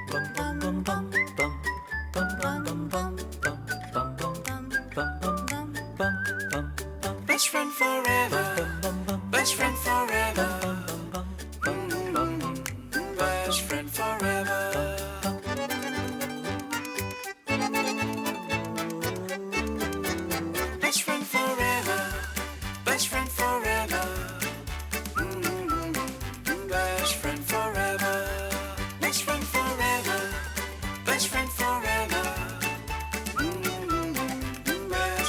Best friend forever. Best friend forever. Best friend forever. Best friend forever. Best friend forever. Best friend forever. Best friend forever. Best friend forever. Best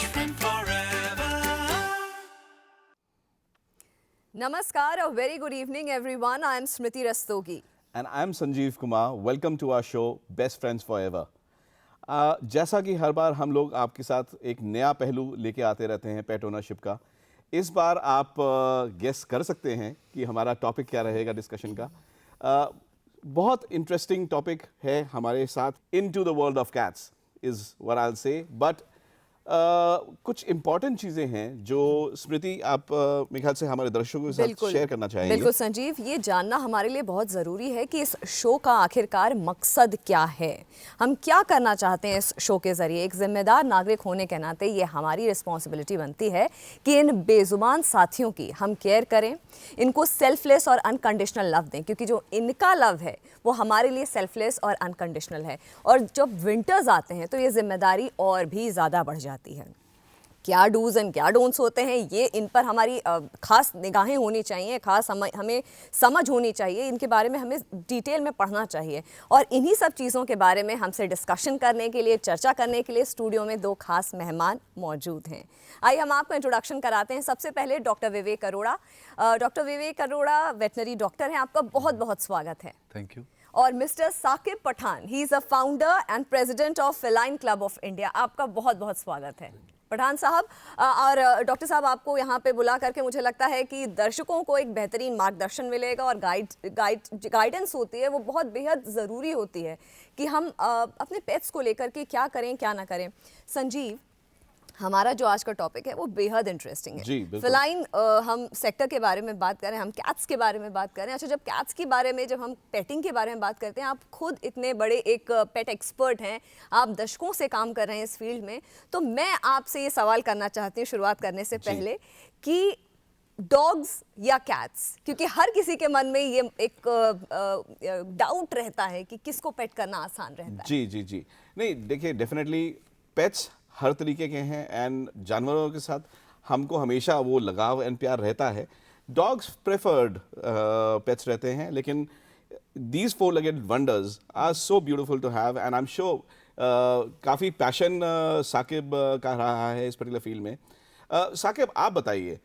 friend forever. Namaskar, a very good evening everyone. I am Smriti Rastogi. And I'm Sanjeev Kumar. Welcome to our show Best Friends Forever. जैसा कि हर बार हम लोग आपके साथ एक नया पहलू लेके आते रहते हैं पेट ओनरशिप का, इस बार आप गेस कर सकते हैं कि हमारा टॉपिक क्या रहेगा डिस्कशन का. बहुत इंटरेस्टिंग टॉपिक है हमारे साथ. Into the world of cats is what I will say, but कुछ इंपॉर्टेंट चीज़ें हैं जो स्मृति आप मेरे ख्याल से हमारे दर्शकों के साथ शेयर करना चाहेंगे. बिल्कुल संजीव, ये जानना हमारे लिए बहुत ज़रूरी है कि इस शो का आखिरकार मकसद क्या है. हम क्या करना चाहते हैं इस शो के ज़रिए. एक जिम्मेदार नागरिक होने के नाते ये हमारी रिस्पॉन्सिबिलिटी बनती है कि इन बेजुबान साथियों की हम केयर करें, इनको सेल्फलेस और अनकंडीशनल लव दें, क्योंकि जो इनका लव है वो हमारे लिए सेल्फलेस और अनकंडीशनल है. और जब विंटर्स आते हैं तो ये जिम्मेदारी और भी ज़्यादा बढ़ जाती है. क्या डूज एंड क्या डोंट्स होते हैं, ये इन पर हमारी खास निगाहें होनी चाहिए, खास हमें समझ होनी चाहिए. इनके बारे में हमें डिटेल में पढ़ना चाहिए. और इन्हीं सब चीज़ों के बारे में हमसे डिस्कशन करने के लिए, चर्चा करने के लिए स्टूडियो में दो खास मेहमान मौजूद हैं. आइए हम आपको इंट्रोडक्शन कराते हैं. सबसे पहले doctor Vivek Arora. Doctor Vivek Arora veterinary doctor हैं. आपका बहुत बहुत स्वागत है. Thank you. और mister Saqib Pathan, he is a founder and president of Feline Club of India. आपका बहुत बहुत स्वागत है पठान साहब. और डॉक्टर साहब, आपको यहाँ पे बुला करके मुझे लगता है कि दर्शकों को एक बेहतरीन मार्गदर्शन मिलेगा और गाइडेंस होती है वो बहुत बेहद ज़रूरी होती है कि हम अपने पेट्स को लेकर के क्या करें क्या ना करें. संजीव, हमारा जो आज का टॉपिक है वो बेहद इंटरेस्टिंग है. जी, बिल्कुल. फेलाइन हम सेक्टर के बारे में बात करें, हम कैट्स के बारे में बात करें. अच्छा, जब कैट्स के बारे में, जब हम पेटिंग के बारे में बात करते हैं, आप खुद इतने बड़े एक पेट एक्सपर्ट हैं, आप दशकों से काम कर रहे हैं इस फील्ड में, तो मैं आपसे ये सवाल करना चाहती हूँ शुरुआत करने से पहले कि डॉग्स या कैट्स, क्योंकि हर किसी के मन में ये एक डाउट रहता है कि किसको पेट करना आसान रहता है. जी जी जी. नहीं, देखिए, डेफिनेटली पेट्स हर तरीके के हैं एंड जानवरों के साथ हमको हमेशा वो लगाव एंड प्यार रहता है. डॉग्स प्रेफर्ड पेट्स रहते हैं, लेकिन these four legged wonders are so beautiful to have and I am sure काफ़ी पैशन साकिब का रहा है इस पर्टिकुलर फील्ड में. साकिब, आप बताइए,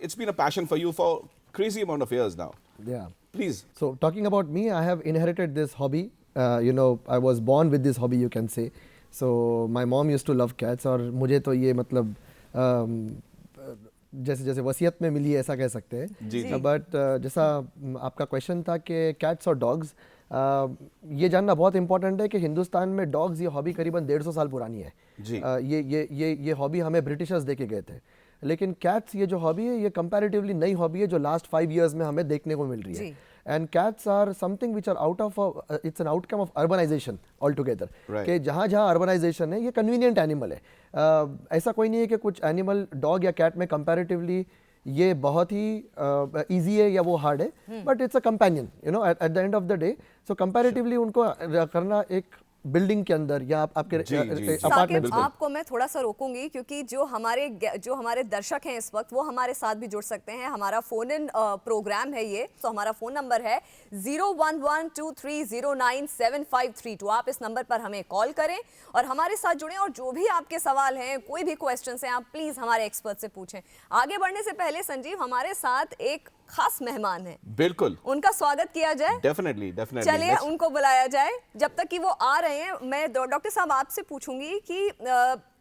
it's been a passion for you for crazy amount of years now. Yeah. Please. So talking about me, I have inherited this hobby. I was born with this hobby, you can say. So my mom used to love cats और मुझे तो ये मतलब जैसे जैसे वसीयत में मिली ऐसा कह सकते हैं. जी. बट जैसा आपका क्वेश्चन था कि कैट्स और डॉग्स, ये जानना बहुत इंपॉर्टेंट है कि हिंदुस्तान में डॉग्स ये हॉबी करीबन 150 साल पुरानी है. जी. ये हॉबी हमें ब्रिटिशर्स दे के गए थे. लेकिन कैट्स ये जो हॉबी है, ये कंपैरेटिवली नई हॉबी है जो लास्ट 5 years में हमें देखने को मिल रही है. And cats are something which are out of, it's an outcome of urbanization all together. कि जहाँ जहाँ अर्बनाइजेशन है, ये कन्वीनियंट एनिमल है. ऐसा कोई नहीं है कि कुछ एनिमल डॉग या कैट में कंपैरेटिवली ये बहुत ही ईजी है या वो हार्ड है, but it's a companion, at the end of the day. So comparatively उनको करना एक बिल्डिंग के अंदर या आपके अपार्टमेंट. आपको मैं थोड़ा सा रोकूंगी, क्योंकि जो हमारे दर्शक हैं इस वक्त, वो हमारे साथ भी जुड़ सकते हैं. हमारा फोन इन प्रोग्राम है ये, तो हमारा फोन नंबर है 0112309753. आप इस नंबर पर हमें कॉल करें और हमारे साथ जुड़ें, और जो भी आपके सवाल हैं, कोई भी क्वेश्चंस हैं, आप प्लीज हमारे एक्सपर्ट से पूछें. आगे बढ़ने से पहले संजीव, हमारे साथ एक खास मेहमान है. बिल्कुल. उनका स्वागत किया जाए. डेफिनेटली. चलिए उनको बुलाया जाए. जब तक कि वो आ रहे हैं, मैं डॉक्टर साहब आपसे पूछूंगी कि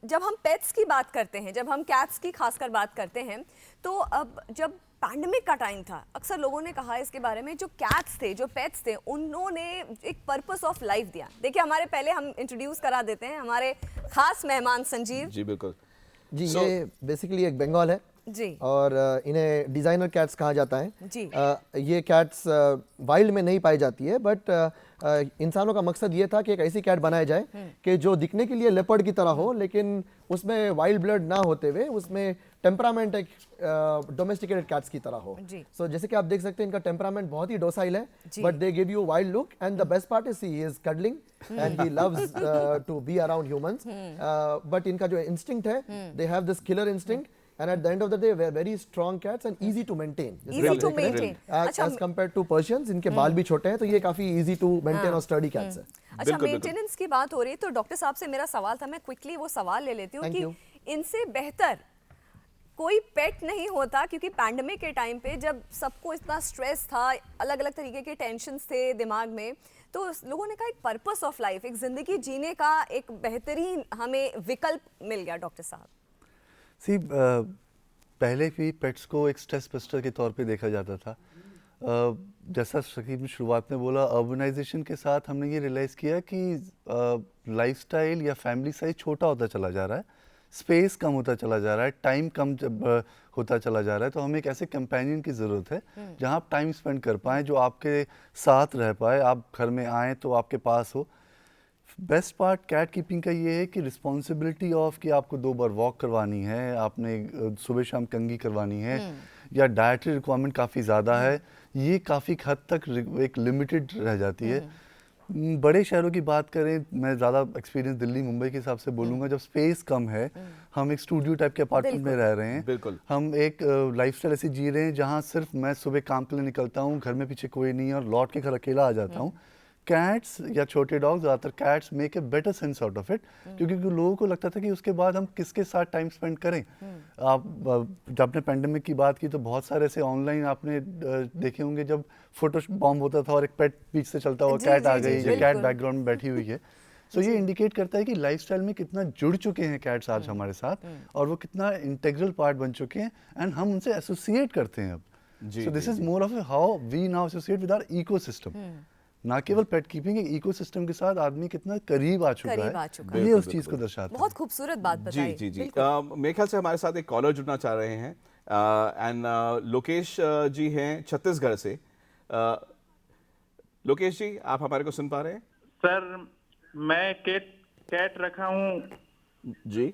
जब हम पेट्स की बात करते हैं, जब हम कैट्स की खासकर बात करते हैं, तो अब जब पैंडेमिक का टाइम था, अक्सर लोगों ने कहा इसके बारे में, जो कैट्स थे, जो पेट्स थे, उन्होंने एक पर्पस ऑफ लाइफ दिया. देखिए, हमारे पहले हम इंट्रोड्यूस करा देते हैं हमारे खास मेहमान संजीव जी. बिल्कुल जी. ये बेसिकली एक बंगाल है जी, और इन्हें डिज़ाइनर कैट्स कहा जाता है जी. ये कैट्स वाइल्ड में नहीं पाई जाती है, बट इंसानों का मकसद ये था कि एक ऐसी कैट बनाया जाए कि जो दिखने के लिए लेपर्ड की तरह हो, लेकिन उसमें वाइल्ड ब्लड ना होते हुए उसमें टेम्परामेंट एक डोमेस्टिकेटेड कैट्स की तरह हो। जी। सो जैसे कि आप देख सकते हैं इनका टेम्परामेंट बहुत ही डोसाइल है, but they give you wild look and the best part is he is cuddling and he loves to be around humans. But इनका जो इंस्टिंक्ट है, they have this killer instinct and at the end of the day they are very strong cats and easy to maintain. Easy to maintain. As compared to Persians, इनके बाल भी छोटे हैं, तो ये काफी easy to maintain और sturdy cats है। अच्छा, मेंटेनेंस की बात हो रही है तो डॉक्टर साहब से मेरा सवाल था, मैं क्विकली वो सवाल ले लेती हूँ Thank कि you. इनसे बेहतर कोई पेट नहीं होता, क्योंकि पैंडेमिक के टाइम पे जब सबको इतना स्ट्रेस था, अलग अलग तरीके के टेंशन्स थे दिमाग में, तो लोगों ने कहा एक पर्पस ऑफ लाइफ, एक जिंदगी जीने का एक बेहतरीन हमें विकल्प मिल गया। डॉक्टर साहब पहले भी पेट्स को एक स्ट्रेस बस्टर के तौर पे देखा जाता था। जैसा शकीब ने शुरुआत में बोला, अर्बनाइजेशन के साथ हमने ये रियलाइज़ किया कि लाइफस्टाइल या फैमिली साइज छोटा होता चला जा रहा है, स्पेस कम होता चला जा रहा है, टाइम कम होता चला जा रहा है, तो हमें एक ऐसे कंपेनियन की ज़रूरत है जहाँ आप टाइम स्पेंड कर पाएँ, जो आपके साथ रह पाए, आप घर में आएँ तो आपके पास हो। बेस्ट पार्ट कैट कीपिंग का ये है कि रिस्पॉन्सिबिलिटी ऑफ कि आपको 2 बार वॉक करवानी है, आपने सुबह शाम कंघी करवानी है, या डाइटरी रिक्वायरमेंट काफ़ी ज़्यादा है, ये काफ़ी हद तक एक लिमिटेड रह जाती है। बड़े शहरों की बात करें, मैं ज़्यादा एक्सपीरियंस दिल्ली मुंबई के हिसाब से बोलूँगा, जब स्पेस कम है, हम एक स्टूडियो टाइप के अपार्टमेंट में रह रहे हैं, बिल्कुल। हम एक लाइफस्टाइल ऐसी जी रहे हैं जहाँ सिर्फ मैं सुबह काम के लिए निकलता हूँ, घर में पीछे कोई नहीं है और लौट के घर अकेला आ जाता हूँ। कैट्स या छोटे डॉग्स, ज़्यादातर cats make a better sense out of it, क्योंकि लोगों को लगता था कि उसके बाद हम किसके साथ टाइम स्पेंड करें। आप जब आपने पेंडेमिक की बात की तो बहुत सारे ऐसे ऑनलाइन आपने देखे होंगे जब फोटो बॉम्ब होता था और एक पेट बीच से चलता हुआ कैट आ गई या कैट बैकग्राउंड में बैठी हुई है। सो ये इंडिकेट करता है कि लाइफस्टाइल में कितना जुड़ चुके हैं कैट्स आज हमारे साथ, और वो कितना इंटीग्रल पार्ट बन चुके हैं, एंड हम उनसे एसोसिएट करते हैं अब। So this is more of how we now associate with our ecosystem. ना केवल पेट कीपिंग, एक इकोसिस्टम के साथ आदमी कितना करीब आ चुका है, ये उस चीज को दर्शाता है। बहुत खूबसूरत बात बताई। जी जी जी। मेरे ख्याल से हमारे साथ एक कॉलर जुड़ना चाह रहे हैं, एंड लोकेश जी हैं छत्तीसगढ़ से। लोकेश जी, आप हमारे को सुन पा रहे हैं? सर, मैं कैट रखा हूँ जी।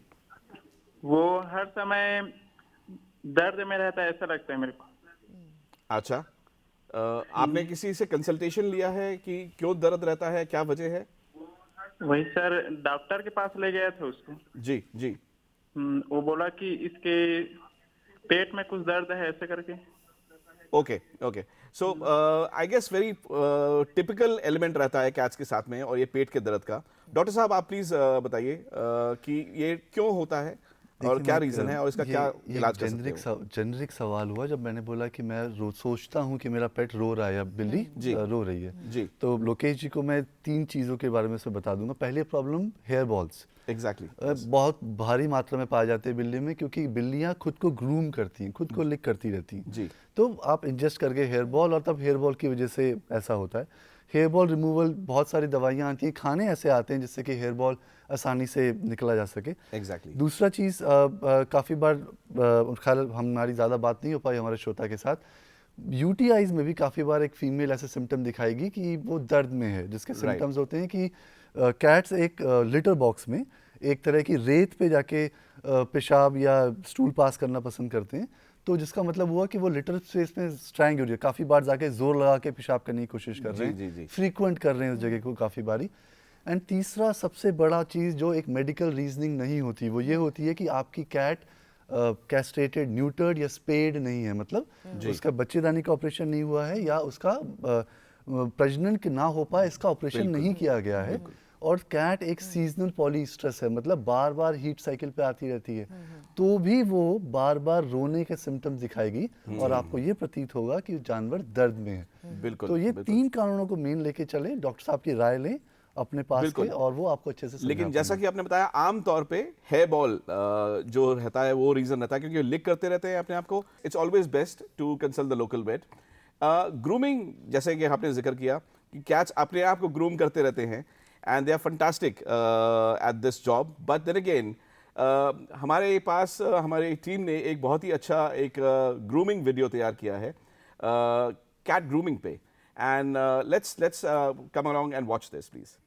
वो हर समय दर्द में रहता है, ऐसा लगता है मेरे को। अच्छा, आपने किसी से कंसल्टेशन लिया है कि क्यों दर्द रहता है, क्या वजह है? वही सर, डॉक्टर के पास ले गया था उसको। जी जी। वो बोला कि इसके पेट में कुछ दर्द है, ऐसे करके। Okay okay. So I guess very typical element रहता है कैट्स के साथ में, और ये पेट के दर्द का। डॉक्टर साहब, आप प्लीज बताइए कि ये क्यों होता है और क्या रीजन है और इसका क्या इलाज कर सकते हैं? जेनरिक सवाल हुआ जब मैंने बोला कि मैं सोचता हूँ कि मेरा पेट रो रहा है या बिल्ली रो रही है जी। तो लोकेश जी को मैं 3 चीज़ों के बारे में से बता दूंगा। पहले प्रॉब्लम हेयर बॉल्स। एग्जैक्टली। बहुत भारी मात्रा में पाए जाते हैं बिल्ली में, क्योंकि बिल्लियाँ खुद को ग्रूम करती हैं, खुद को लिक करती रहती हैं जी। तो आप इंजेस्ट करके हेयर बॉल, और तब हेयर बॉल की वजह से ऐसा होता है। हेयर बॉल रिमूवल, बहुत सारी दवाइयाँ आती हैं, खाने ऐसे आते हैं जिससे कि हेयर बॉल आसानी से निकला जा सके। एग्जैक्टली। दूसरा चीज़, काफ़ी बार खैर हमारी ज़्यादा बात नहीं हो पाई हमारे श्रोता के साथ, यूटीआईज में भी काफ़ी बार एक फीमेल ऐसे सिम्टम दिखाएगी कि वो दर्द में है, जिसके सिम्टम्स होते हैं कि कैट्स एक लिटर बॉक्स में एक तरह की रेत पे जाके पेशाब या स्टूल पास करना पसंद करते हैं, तो जिसका मतलब हुआ कि वो लिटर स्पेस में स्ट्रैंग हो रही है, काफ़ी बार जाके जोर लगा के पेशाब करने की कोशिश कर रहे हैं, फ्रीक्वेंट कर रहे हैं उस जगह को काफ़ी बारी। एंड तीसरा सबसे बड़ा चीज़ जो एक मेडिकल रीजनिंग नहीं होती, वो ये होती है कि आपकी कैट कैस्ट्रेटेड, न्यूटर्ड या स्पेड नहीं है, मतलब उसका बच्चेदानी का ऑपरेशन नहीं हुआ है या उसका प्रजनन ना हो पाए इसका ऑपरेशन नहीं किया गया है। और कैट एक सीजनल पॉलीस्ट्रेस है, मतलब बार बार हीट साइकिल पे आती रहती है, तो भी वो बार बार रोने के सिम्टम्स दिखाएगी और आपको ये प्रतीत होगा कि जानवर दर्द में है। बिल्कुल। तो ये 3 कारणों को मेन लेके चले, डॉक्टर साहब की राय लें अपने पास के, और वो आपको अच्छे से। लेकिन जैसा कि आपने बताया, आम तौर पे हेयर बॉल जो रहता है वो रीजन रहता है, क्योंकि लिक करते रहते हैं अपने आप को। It's always best to consult the local vet. Grooming, जैसे कि आपने जिक्र किया कि कैट्स अपने आप को ग्रूम करते रहते हैं, and they are fantastic at this job, but then again हमारे पास हमारी टीम ने एक बहुत ही अच्छा एक ग्रूमिंग वीडियो तैयार किया है कैट ग्रूमिंग पे, And let's come along and watch this, please.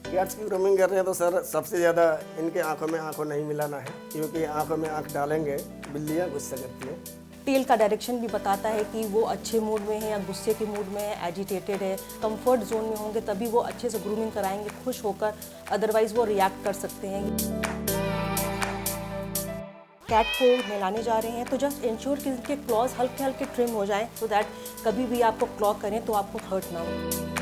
Cats की ग्रूमिंग कर रहे हैं तो सर सबसे ज़्यादा इनके आंखों नहीं मिलाना है, क्योंकि आंखों में आंख डालेंगे बिल्लियाँ गुस्सा करती हैं। टेल का डायरेक्शन भी बताता है कि वो अच्छे मूड में है या गुस्से के मूड में है, एजिटेटेड है, कंफर्ट जोन में होंगे तभी वो अच्छे से ग्रूमिंग कराएंगे खुश होकर, अदरवाइज वो रिएक्ट कर सकते हैं। कैट को नहलाने जा रहे हैं तो जस्ट इंश्योर कि इनके क्लॉज हल्के हल्के ट्रिम हो जाएं सो दैट कभी भी आपको क्लॉ करें तो आपको हर्ट ना हो।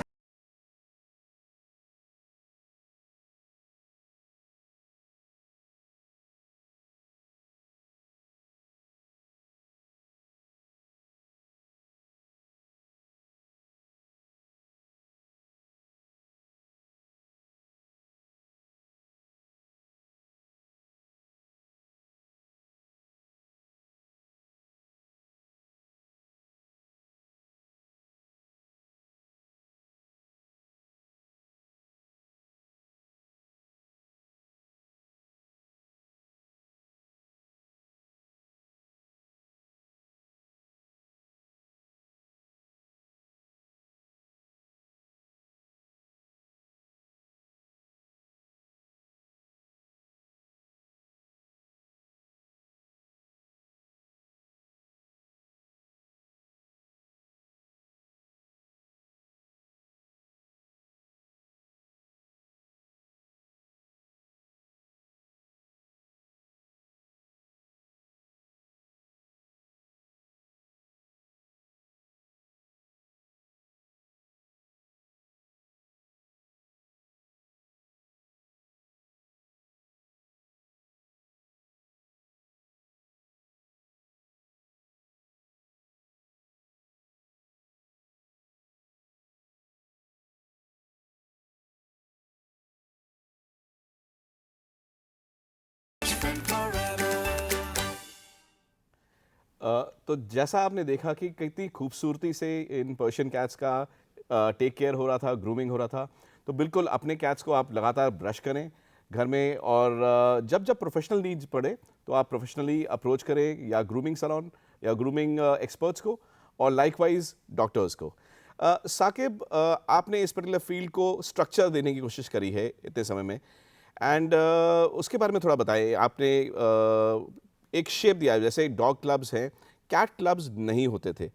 तो जैसा आपने देखा कि कितनी खूबसूरती से इन पर्शियन कैट्स का टेक केयर हो रहा था, ग्रूमिंग हो रहा था, तो बिल्कुल अपने कैट्स को आप लगातार ब्रश करें घर में, और जब जब प्रोफेशनल नीड्स पड़े तो आप प्रोफेशनली अप्रोच करें, या ग्रूमिंग सैलून या ग्रूमिंग एक्सपर्ट्स को, और लाइकवाइज डॉक्टर्स को। साकिब, आपने इस पर्टिकुलर फील्ड को स्ट्रक्चर देने की कोशिश करी है इतने समय में, एंड उसके बारे में थोड़ा बताएं। आपने एक शेप दिया है, जैसे डॉग क्लब्स हैं, कैट क्लब्स नहीं होते थे,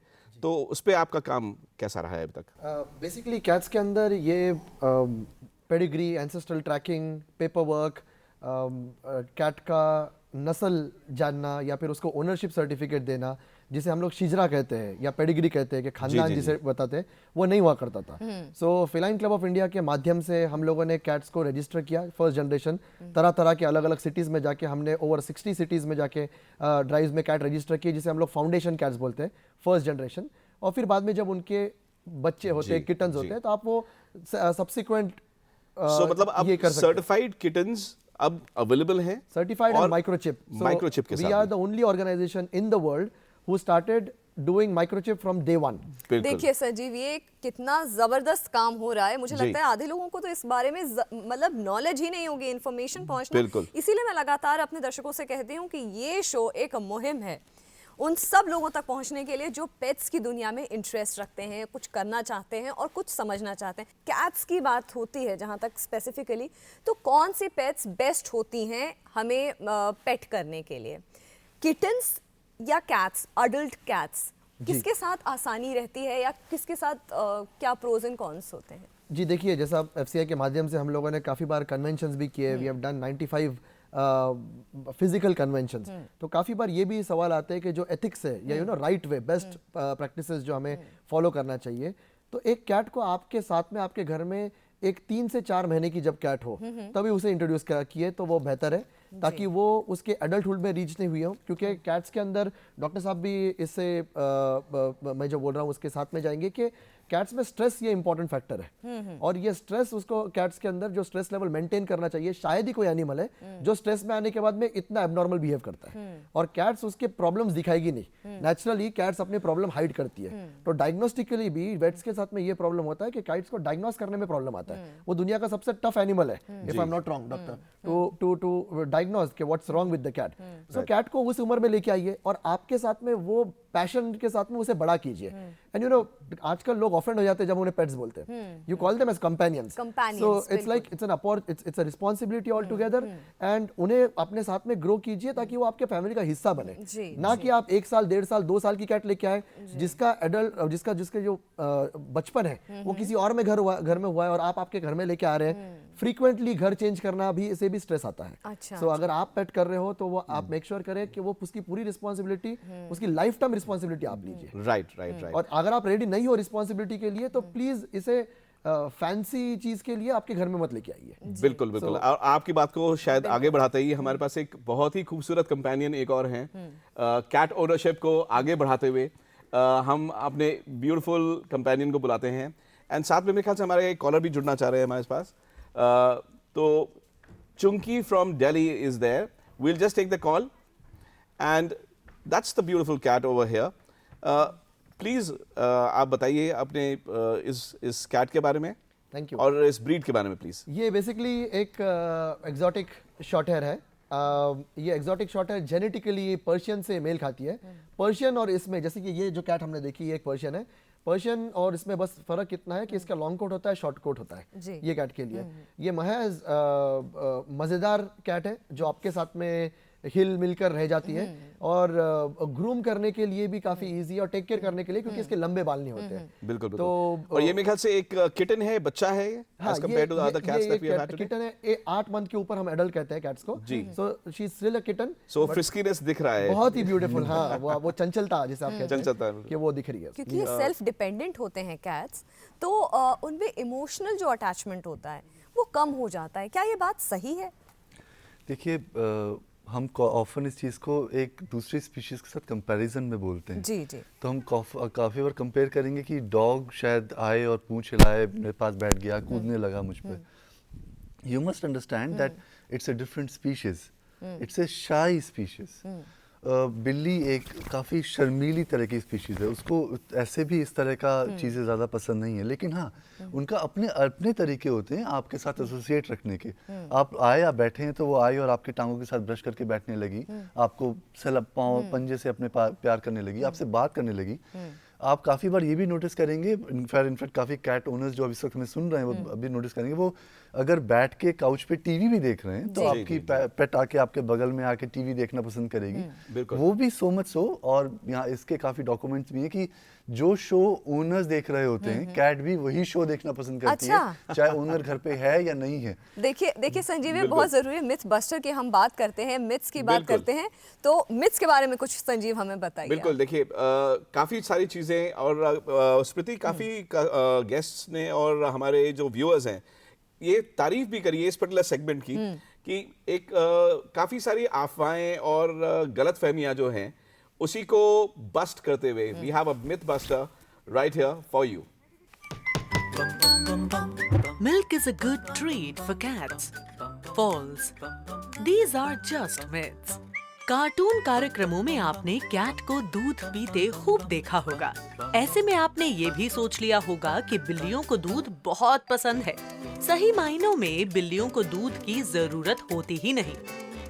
तो उस पर आपका काम कैसा रहा है अभी तक? बेसिकली कैट्स के अंदर ये pedigree, ancestral tracking, paper work, cat का नस्ल जानना या फिर उसको ओनरशिप सर्टिफिकेट देना, जिसे हम लोग शिजरा कहते हैं या पेडिग्री कहते हैं कि खानदान जिसे बताते हैं, वो नहीं हुआ करता था। सो फेलाइन क्लब ऑफ इंडिया के माध्यम से हम लोगों ने कैट्स को रजिस्टर किया, फर्स्ट जनरेशन। तरह तरह के अलग अलग सिटीज़ में जाके हमने ओवर 60 सिटीज़ में जाके ड्राइव्स में कैट रजिस्टर किए, जिसे हम लोग फाउंडेशन कैट्स बोलते हैं, फर्स्ट जनरेशन। और फिर बाद में जब उनके बच्चे होते हैं, किटन्स होते हैं, तो आप वो सब्सिक्वेंट मतलब अब सर्टिफाइड किटन्स अब अवेलेबल हैं, सर्टिफाइड एंड माइक्रोचिप। माइक्रोचिप के साथ we are the only organization in the world who started doing microchip from day one. देखिए संजीव, ये कितना जबरदस्त काम हो रहा है। मुझे लगता है आधे लोगों को तो इस बारे में मतलब नॉलेज ही नहीं होगी, इन्फॉर्मेशन पहुंचना। इसीलिए मैं लगातार अपने दर्शकों से कहती हूँ कि ये शो एक मुहिम है उन सब लोगों तक पहुंचने के लिए जो पेट्स की दुनिया में इंटरेस्ट रखते हैं, कुछ करना चाहते हैं और कुछ समझना चाहते हैं। कैट्स की बात होती है जहां तक स्पेसिफिकली, तो कौन सी पेट्स बेस्ट होती हैं हमें पेट करने के लिए? किटन्स या कैट्स, अडल्ट कैट्स, किसके साथ आसानी रहती है या किसके साथ क्या प्रोज एंड कॉन्स होते हैं? जी देखिए, जैसा FCI के माध्यम से हम लोगों ने काफ़ी बार कन्वेंशंस भी किए, we have done 95 physical conventions. तो काफ़ी बार ये भी सवाल आते हैं कि जो एथिक्स है या राइट वे, बेस्ट प्रैक्टिसेस जो हमें फॉलो करना चाहिए, तो एक कैट को आपके साथ में आपके घर में एक 3 से 4 महीने की जब कैट हो तभी उसे इंट्रोड्यूस किए तो वो बेहतर है, ताकि वो उसके एडल्टहुड में रीच नहीं हुई हो। क्योंकि कैट्स के अंदर डॉक्टर साहब भी इससे मैं जो बोल रहा हूँ उसके साथ में जाएंगे कि कैट्स में स्ट्रेस ये इंपॉर्टेंट फैक्टर है, और ये स्ट्रेस उसको कैट्स के अंदर जो स्ट्रेस लेवल मेंटेन करना चाहिए, शायद ही कोई एनिमल है जो स्ट्रेस में आने के बाद में इतना एबनॉर्मल बिहेव करता है, और कैट्स उसके प्रॉब्लम्स दिखाएगी नहीं। नेचुरली कैट्स अपने प्रॉब्लम हाइड करती है। तो डायग्नोस्टिकली भी वेट्स के साथ में ये प्रॉब्लम होता है कि कैट्स को डायग्नोस करने में प्रॉब्लम आता है। वो दुनिया का सबसे टफ एनिमल है, if I am not wrong doctor, to diagnose कि what's wrong with the cat. So cat को उस उम्र में लेके आइए और आपके साथ में वो पैशन के साथ में उसे बड़ा कीजिए। एंड आजकल लोग ऑफेंड हो जाते हैं जब उन्हें पेट्स बोलते हैं। You call them as companions, so it's like it's a responsibility all together, and उन्हें अपने साथ में ग्रो कीजिए ताकि वो आपके फैमिली का हिस्सा बने। ना कि आप 1 साल, 1.5 साल, 2 साल की कैट लेके आए जिसका जिसके बचपन है वो किसी और में घर में हुआ है और आप आपके घर में लेके आ रहे हैं। फ्रीक्वेंटली घर चेंज करना भी, इसे भी स्ट्रेस आता है। सो अगर आप पेट कर रहे हो तो वो आप मेक श्योर करें कि वो उसकी पूरी रिस्पांसिबिलिटी, उसकी लाइफ टाइम रिस्पांसिबिलिटी आप लीजिए। राइट। और अगर आप रेडी नहीं हो रिस्पांसिबिलिटी के लिए तो प्लीज इसे फैंसी चीज के लिए आपके घर में मत लेके आइए। बिल्कुल। और आपकी बात को शायद आगे बढ़ाते ही हमारे पास एक बहुत ही खूबसूरत कंपेनियन एक और हैं, कैट ओनरशिप को आगे बढ़ाते हुए हम अपने ब्यूटीफुल कंपेनियन को बुलाते हैं। एंड साथ में मेरे ख्याल से हमारे एक कॉलर भी जुड़ना चाह रहे हैं हमारे पास। तो चुंकी from Delhi is there, we'll just take the call and that's the beautiful cat over here. Please आप बताइए अपने इस कैट के बारे में। Thank you. और इस ब्रीड के बारे में प्लीज। ये बेसिकली एक एग्जॉटिक शॉर्ट हेयर है। ये exotic short hair genetically Persian से मेल खाती है। पर्शियन और इसमें, जैसे कि ये जो कैट हमने देखी, ये एक पर्शियन है। पर्शियन और इसमें बस फर्क इतना है कि इसका लॉन्ग कोट होता है, शॉर्ट कोट होता है ये कैट के लिए। ये महज मज़ेदार कैट है जो आपके साथ में हिल मिलकर रह जाती है, और ग्रूम करने के लिए भी काफी इजी, और टेक केयर करने के लिए क्योंकि इसके लंबे बाल नहीं होते हैं। बिल्कुल। तो और ये मेरे ख्याल से एक किटन है, बच्चा है, as compared to the other cats that we have had today? Kitten है। 8 मंथ के ऊपर हम एडल्ट कहते हैं कैट्स को। So she is still a kitten. So friskiness दिख रहा है, बहुत ही ब्यूटीफुल। हाँ, वो चंचलता जिसे आप कहते चंचलता हैं कि वो दिख रही है। क्योंकि ये सेल्फ डिपेंडेंट होते हैं कैट्स, तो उनमें इमोशनल जो अटैचमेंट होता है वो कम हो जाता है। क्या ये बात सही है? देखिए, हम ऑफन इस चीज़ को एक दूसरी स्पीशीज़ के साथ कंपैरिजन में बोलते हैं। जी। तो हम काफ़ी बार कंपेयर करेंगे कि डॉग शायद आए और पूंछ हिलाए, मेरे पास बैठ गया, कूदने लगा मुझ पे। You must understand that it's a different species, it's a शाई स्पीशीज़। बिल्ली एक काफ़ी शर्मीली तरह की स्पीशीज़ है, उसको ऐसे भी इस तरह का चीज़ें ज़्यादा पसंद नहीं है। लेकिन हाँ, उनका अपने तरीके होते हैं आपके साथ एसोसिएट रखने के। आप आए, आप बैठे हैं तो वो आई और आपके टांगों के साथ ब्रश करके बैठने लगी, आपको सलब पाँव पंजे से अपने प्यार करने लगी, आपसे बात करने लगी। आप काफ़ी बार ये भी नोटिस करेंगे, इनफैक्ट काफ़ी कैट ओनर्स जो इस वक्त हमें सुन रहे हैं वो अभी नोटिस करेंगे, वो अगर बैठ के काउच पे टीवी भी देख रहे हैं तो आपकी पेट आके आपके बगल में आके टीवी देखना पसंद करेगी। वो भी सो मच सो, और यहाँ इसके काफ़ी डॉक्यूमेंट्स भी हैं कि जो शो ओनर्स देख रहे होते हैं, कैट भी वही शो देखना पसंद करती है, चाहे ओनर घर पे है या नहीं है। देखिए संजीव, ये बहुत जरूरी है। मिथ बस्टर की हम बात करते हैं, मिथ्स की बात करते हैं, तो मिथ्स के बारे में कुछ संजीव हमें बताइए। बिल्कुल। देखिए, काफी सारी चीजें, और स्मृति काफी गेस्ट्स ने और हमारे जो व्यूअर्स हैं ये तारीफ भी करी है इस पर्टिकुलर सेगमेंट की, कि एक काफी सारी अफवाहें और गलतफहमियां जो हैं उसी को बस्ट करते हुए we have a myth buster right here for you. Milk is a good treat for cats. False. These are just myths. Cartoon कार्यक्रमों में आपने कैट को दूध पीते खूब देखा होगा। ऐसे में आपने ये भी सोच लिया होगा कि बिल्लियों को दूध बहुत पसंद है। सही मायनों में बिल्लियों को दूध की जरूरत होती ही नहीं।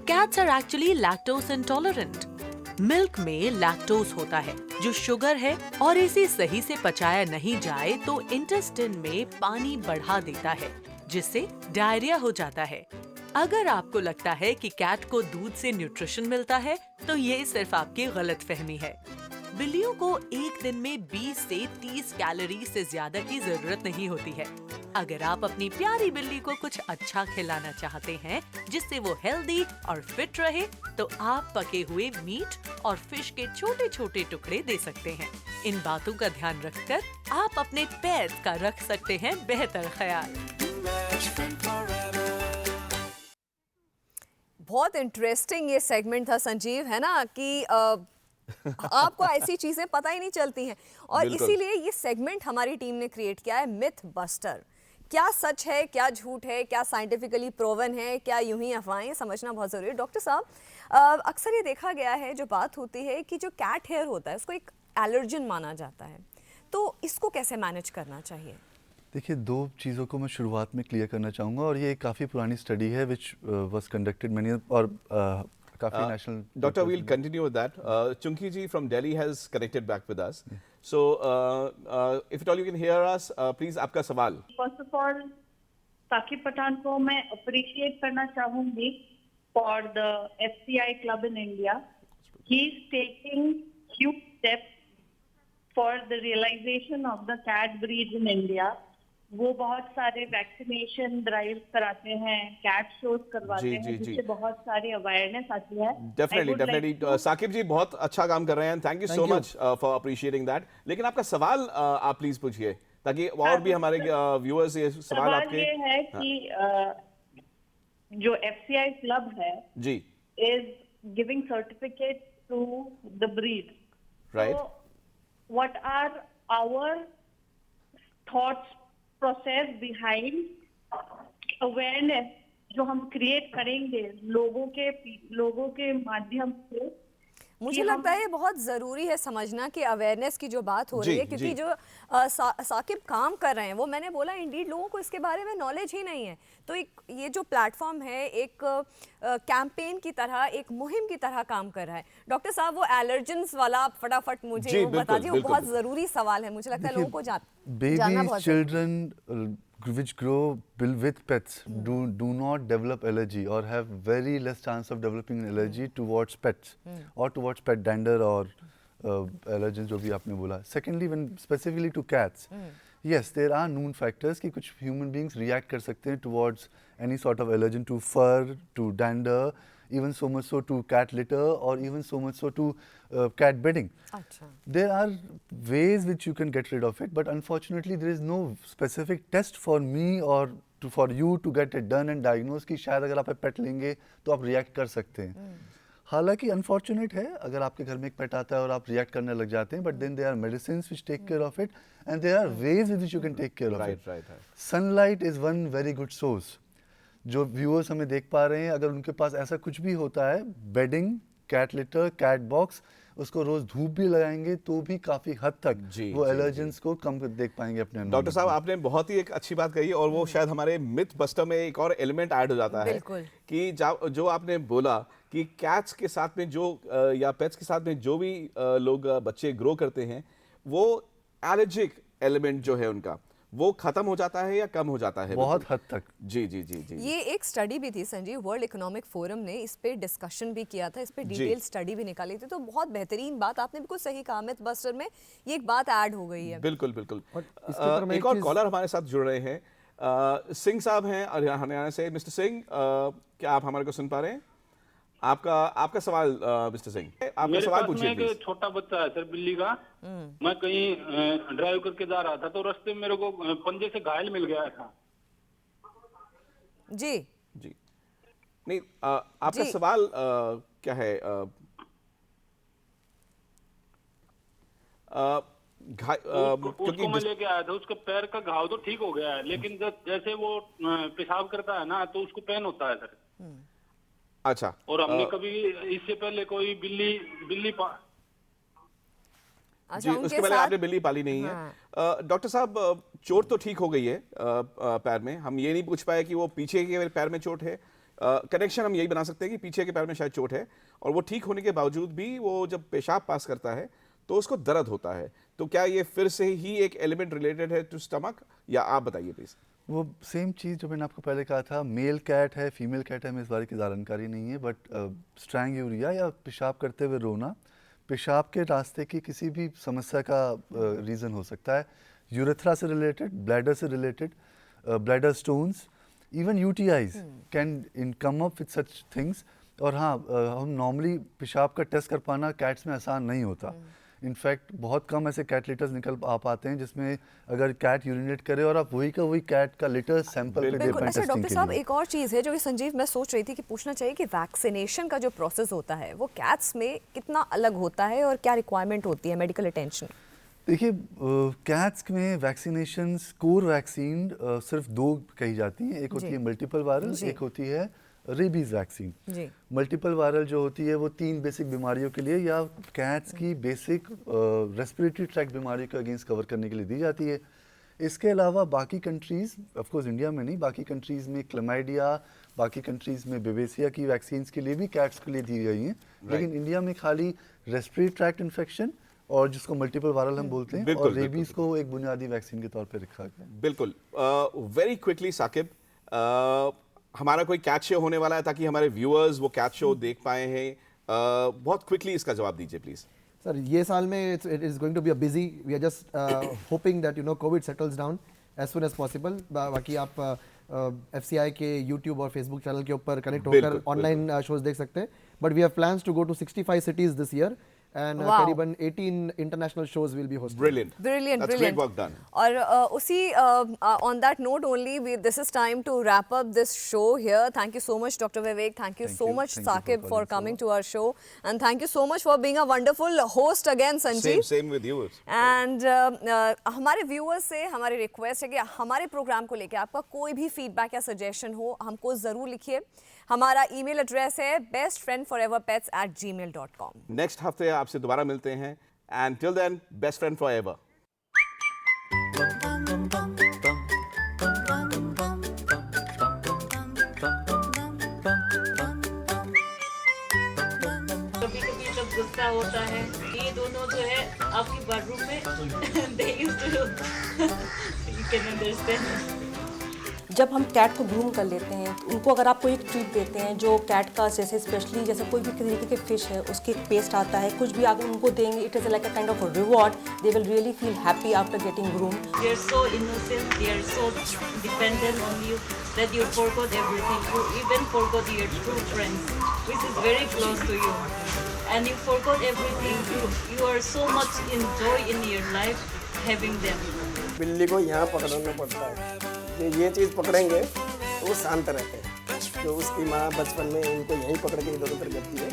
Cats are actually lactose intolerant. Milk में लैक्टोज होता है जो शुगर है, और इसे सही से पचाया नहीं जाए तो इंटेस्टाइन में पानी बढ़ा देता है, जिससे डायरिया हो जाता है। अगर आपको लगता है कि कैट को दूध से न्यूट्रिशन मिलता है तो ये सिर्फ आपकी गलतफहमी है। बिल्लियों को एक दिन में 20 से 30 कैलोरी से ज्यादा की जरूरत नहीं होती है। अगर आप अपनी प्यारी बिल्ली को कुछ अच्छा खिलाना चाहते हैं जिससे वो हेल्दी और फिट रहे, तो आप पके हुए मीट और फिश के छोटे छोटे टुकड़े दे सकते हैं। इन बातों का ध्यान रखकर आप अपने पेट का रख सकते हैं बेहतर ख्याल। बहुत इंटरेस्टिंग ये सेगमेंट था संजीव, है ना, कि आपको ऐसी चीजें पता ही नहीं चलती हैं, और इसीलिए ये सेगमेंट हमारी टीम ने क्रिएट किया है, मिथ बस्टर। क्या सच है, क्या झूठ है, क्या साइंटिफिकली प्रूवन है, क्या यूं ही अफवाहें, समझना बहुत जरूरी है। डॉक्टर साहब, अक्सर ये देखा गया है, जो बात होती है कि जो कैट हेयर होता है उसको एक एलर्जन माना जाता है, तो इसको कैसे मैनेज करना चाहिए? देखिए, दो चीज़ों को मैं शुरुआत में क्लियर करना चाहूँगा, और ये काफ़ी पुरानी स्टडी है विच वाज कंडक्टेड मैनी और काफ़ी national. Doctor, we'll continue with that. Chunki ji from Delhi has connected back with us. So, if at all you can hear us, please आपका सवाल. First of all Saqib Pathan को मैं appreciate करना चाहूंगी for the FCI club in India. He is taking huge steps for the realization of the cat breed in India. वो बहुत सारे vaccination drive कराते हैं, कैट शोज करवाते हैं, जिससे बहुत सारी अवेयरनेस आती है. डेफिनेटली साकिब जी बहुत अच्छा काम कर रहे हैं, thank you so much for appreciating that. लेकिन आपका सवाल आप प्लीज पूछिए, ताकि और भी हमारे व्यूअर्स ये सवाल आपके. ये है कि जो FCI क्लब है जी is giving certificate to the breed. Right. What are our thoughts process behind awareness जो हम क्रिएट करेंगे लोगों के माध्यम से? मुझे लगता है ये बहुत ज़रूरी है समझना कि अवेयरनेस की जो बात हो रही है, क्योंकि जो साकिब काम कर रहे हैं, वो मैंने बोला इंडीड लोगों को इसके बारे में नॉलेज ही नहीं है. तो एक ये जो प्लेटफॉर्म है एक कैंपेन की तरह, एक मुहिम की तरह काम कर रहा है. डॉक्टर साहब, वो एलर्जेंस वाला आप फटाफट मुझे वो बता दीजिए, वो बहुत ज़रूरी सवाल है. मुझे लगता है लोगों को जानना बहुत children which grow with pets do not develop allergy or have very less chance of developing an allergy towards pets or towards pet dander or allergens जो भी आपने बोला. Secondly, when specifically to cats, yes, there are known factors कि कुछ human beings react कर सकते हैं towards any sort of allergen, to fur, to dander, even so much so to cat litter, or even so much so to cat bedding. अच्छा. There are ways which you can get rid of it, but unfortunately there is no specific test for me or for you to get it done and diagnose कि शायद अगर आप पेट लेंगे तो आप react कर सकते हैं. हालांकि अनफॉर्चुनेट है अगर आपके घर में एक पेट आता है और आप रिएक्ट करने लग जाते हैं, but then there are medicines which take care of it and there are ways which you can take care of it. Sunlight is one very good source. जो व्यूअर्स हमें देख पा रहे हैं, अगर उनके पास ऐसा कुछ भी होता है, bedding, cat litter, cat box, उसको रोज धूप भी लगाएंगे तो भी काफी हद तक वो एलर्जेंस को कम देख पाएंगे अपने अंदर. डॉक्टर साहब, आपने बहुत ही एक अच्छी बात कही, और वो शायद हमारे मिथ बस्टर में एक और एलिमेंट ऐड हो जाता है कि जो आपने बोला कि कैट्स के साथ में जो या पेट्स के साथ में जो भी लोग बच्चे ग्रो करते हैं, वो एलर्जिक एलिमेंट जो है उनका वो खत्म हो जाता है या कम हो जाता है बहुत हद तक. जी जी जी जी. ये एक स्टडी भी थी संजीव, वर्ल्ड इकोनॉमिक फोरम ने इस पे डिस्कशन भी किया था, इस पे डिटेल स्टडी भी निकाली थी. तो बहुत बेहतरीन बात आपने बिल्कुल सही कहा, मिथ बस्टर में ये एक बात ऐड हो गई है. बिल्कुल बिल्कुल. एक और कॉलर हमारे साथ जुड़ रहे हैं, सिंह साहब हैं हरियाणा से. मिस्टर सिंह, क्या आप हमारे को सुन पा रहे हैं? आपका सवाल मिस्टर सिंह, आपका सवाल पूछिए. मेरे पास एक छोटा बच्चा है सर, बिल्ली का. मैं कहीं ड्राइव करके जा रहा था तो रास्ते में मेरे को पंजे से घायल मिल गया था. जी जी. नहीं, आपका सवाल क्या है? उसको मैं लेके आया था, उसके पैर का घाव तो ठीक हो गया है, लेकिन जैसे वो पेशाब करता है ना तो उसको पेन होता है सर. अच्छा. और हमने कभी इससे पहले कोई बिल्ली जी, उसके पहले आपने बिल्ली पाली नहीं है. डॉक्टर साहब, चोट तो ठीक हो गई है पैर में. हम ये नहीं पूछ पाए कि वो पीछे के पैर में चोट है. कनेक्शन हम यही बना सकते हैं कि पीछे के पैर में शायद चोट है, और वो ठीक होने के बावजूद भी वो जब पेशाब पास करता है तो उसको दर्द होता है. तो क्या ये फिर से ही एक एलिमेंट रिलेटेड है टू स्टमक, या आप बताइए प्लीज. वो सेम चीज़ जो मैंने आपको पहले कहा था, मेल कैट है, फीमेल कैट है, हमें इस बारे की जानकारी नहीं है, बट स्ट्रैंग यूरिया या पेशाब करते हुए रोना पेशाब के रास्ते की किसी भी समस्या का रीज़न हो सकता है, यूरेथ्रा से रिलेटेड, ब्लैडर से related, bladder stones, even UTIs can come up with such things. और हाँ, हम नॉर्मली पेशाब का टेस्ट कर पाना कैट्स में आसान नहीं होता। इनफैक्ट बहुत कम ऐसे कैट लिटर्स निकल आ पाते हैं जिसमें अगर कैट यूरिनेट करे और आप वही का वही कैट का लिटर सैंपल पे दे पाएं अच्छा टेस्टिंग डॉक्टर के साहब, लिए। एक और चीज़ है जो कि संजीव मैं सोच रही थी कि पूछना चाहिए कि वैक्सीनेशन का जो प्रोसेस होता है वो कैट्स में कितना अलग होता है और क्या रिक्वायरमेंट होती है मेडिकल अटेंशन? देखिए, कैट्स में वैक्सीनेशंस, कोर वैक्सीन सिर्फ 2 कही जाती हैं। एक होती है मल्टीपल वायरल, एक होती है रेबीज वैक्सीन। मल्टीपल वायरल जो होती है वो 3 बेसिक बीमारियों के लिए या कैट्स की बेसिक रेस्पिरेटरी ट्रैक्ट बीमारियों के अगेंस्ट कवर करने के लिए दी जाती है। इसके अलावा बाकी कंट्रीज़, ऑफ कोर्स इंडिया में नहीं, बाकी कंट्रीज़ में क्लमाइडिया, बाकी कंट्रीज़ में बेवेसिया की वैक्सीन्स के लिए भी कैट्स के लिए दी गई हैं। लेकिन इंडिया में खाली रेस्पिरेटरी ट्रैक्ट इन्फेक्शन और जिसको मल्टीपल वायरल हम बोलते हैं, और रेबीज को एक बुनियादी वैक्सीन के तौर पे रखा गया है। बिल्कुल। वेरी क्विकली साकिब, हमारा कोई कैट शो होने वाला है ताकि हमारे व्यूअर्स वो कैट शो देख पाए हैं। बहुत क्विकली इसका जवाब दीजिए प्लीज। सर, ये साल में it is going to be a busy, we are just hoping that covid settles down as soon as possible. बाकी आप FCI के यूट्यूब और फेसबुक चैनल के ऊपर कनेक्ट होकर ऑनलाइन शोज देख सकते हैं। But we have plans to go to 65 cities this year and करीबन 18 international shows will be hosted. Brilliant. That's great work done. और उसी on that note only, this is time to wrap up this show here. Thank you so much, Dr. Vivek. Thank you so much, Saqib, for coming to our show, and thank you so much for being a wonderful host again, Sanjeev. Same with you. And हमारे viewers से हमारी request है कि हमारे programme को लेकर आपका कोई भी फीडबैक या सजेशन हो हमको जरूर लिखिए। हमारा ईमेल एड्रेस है bestfriendforeverpets@gmail.com। नेक्स्ट हफ्ते आपसे दोबारा मिलते हैं, and till then best friend forever एवर। कभी कभी जब गुस्सा होता है, ये दोनों जो है आपकी बेडरूम में they used to you can understand। जब हम कैट को ग्रूम कर लेते हैं, उनको अगर आप कोई एक ट्रीट देते हैं जो कैट का जैसे स्पेशली जैसे कोई भी तरीके के फिश है उसके एक पेस्ट आता है, कुछ भी अगर उनको देंगे, it is like a kind of reward, they will really feel happy after getting groom. They are so innocent, they are so dependent on you that you forgot everything. You even forgot your true friends, which is very close to you, and you forgot everything. You are so much enjoy in your life having them. बिल्ली को यहाँ पकड़ना पड़ता है, ये चीज़ पकड़ेंगे तो वो शांत रहते हैं। जो उसकी माँ बचपन में इनको यहीं पकड़ के इधर उधर करती है।